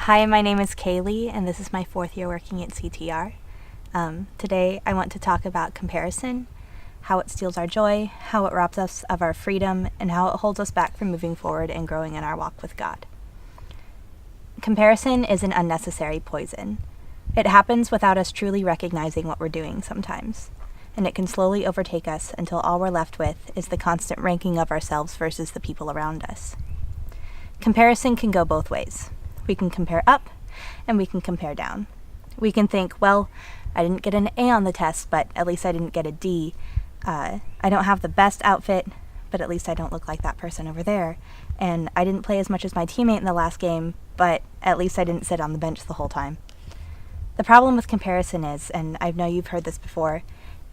Hi, my name is Kaylee, and this is my 4th year working at CTR. Today, I want to talk about comparison, how it steals our joy, how it robs us of our freedom, and how it holds us back from moving forward and growing in our walk with God. Comparison is an unnecessary poison. It happens without us truly recognizing what we're doing sometimes, and it can slowly overtake us until all we're left with is the constant ranking of ourselves versus the people around us. Comparison can go both ways. We can compare up, and we can compare down. We can think, well, I didn't get an A on the test, but at least I didn't get a D. I don't have the best outfit, but at least I don't look like that person over there. And I didn't play as much as my teammate in the last game, but at least I didn't sit on the bench the whole time. The problem with comparison is, and I know you've heard this before,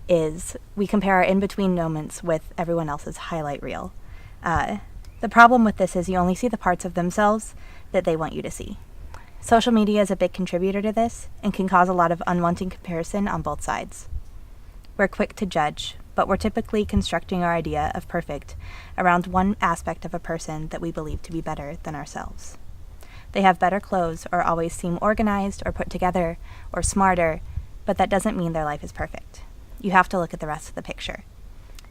is we compare our in-between moments with everyone else's highlight reel. The problem with this is you only see the parts of themselves that they want you to see. Social media is a big contributor to this and can cause a lot of unwanted comparison on both sides. We're quick to judge, but we're typically constructing our idea of perfect around one aspect of a person that we believe to be better than ourselves. They have better clothes or always seem organized or put together or smarter, but that doesn't mean their life is perfect. You have to look at the rest of the picture.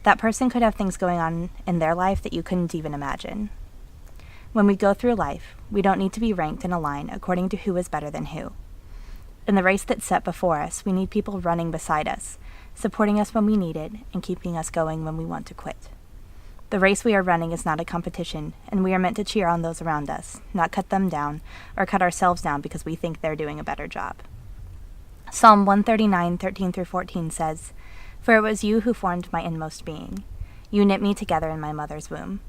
That person could have things going on in their life that you couldn't even imagine. When we go through life, we don't need to be ranked in a line according to who is better than who. In the race that's set before us, we need people running beside us, supporting us when we need it, and keeping us going when we want to quit. The race we are running is not a competition, and we are meant to cheer on those around us, not cut them down or cut ourselves down because we think they're doing a better job. Psalm 139:13-14 says, "For it was you who formed my inmost being. You knit me together in my mother's womb.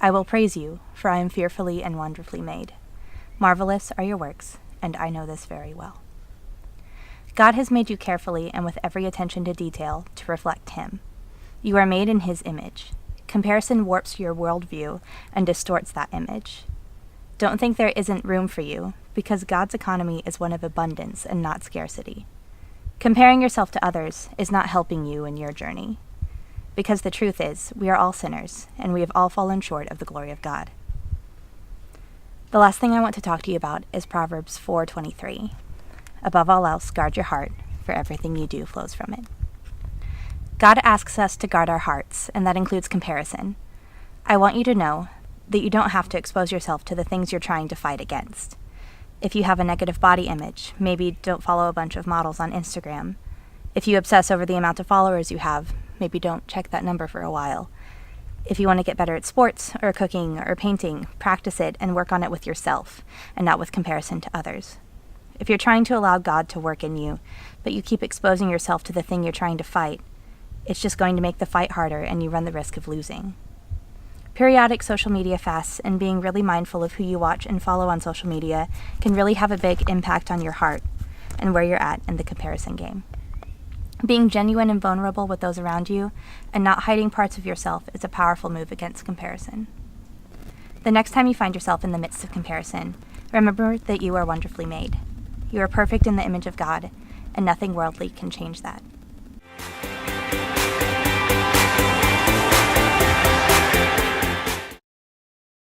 I will praise you, for I am fearfully and wonderfully made. Marvelous are your works, and I know this very well." God has made you carefully and with every attention to detail to reflect Him. You are made in His image. Comparison warps your worldview and distorts that image. Don't think there isn't room for you, because God's economy is one of abundance and not scarcity. Comparing yourself to others is not helping you in your journey. Because the truth is, we are all sinners, and we have all fallen short of the glory of God. The last thing I want to talk to you about is Proverbs 4:23. Above all else, guard your heart, for everything you do flows from it. God asks us to guard our hearts, and that includes comparison. I want you to know that you don't have to expose yourself to the things you're trying to fight against. If you have a negative body image, maybe don't follow a bunch of models on Instagram. If you obsess over the amount of followers you have, maybe don't check that number for a while. If you want to get better at sports or cooking or painting, practice it and work on it with yourself and not with comparison to others. If you're trying to allow God to work in you, but you keep exposing yourself to the thing you're trying to fight, it's just going to make the fight harder and you run the risk of losing. Periodic social media fasts and being really mindful of who you watch and follow on social media can really have a big impact on your heart and where you're at in the comparison game. Being genuine and vulnerable with those around you and not hiding parts of yourself is a powerful move against comparison. The next time you find yourself in the midst of comparison, remember that you are wonderfully made. You are perfect in the image of God, and nothing worldly can change that.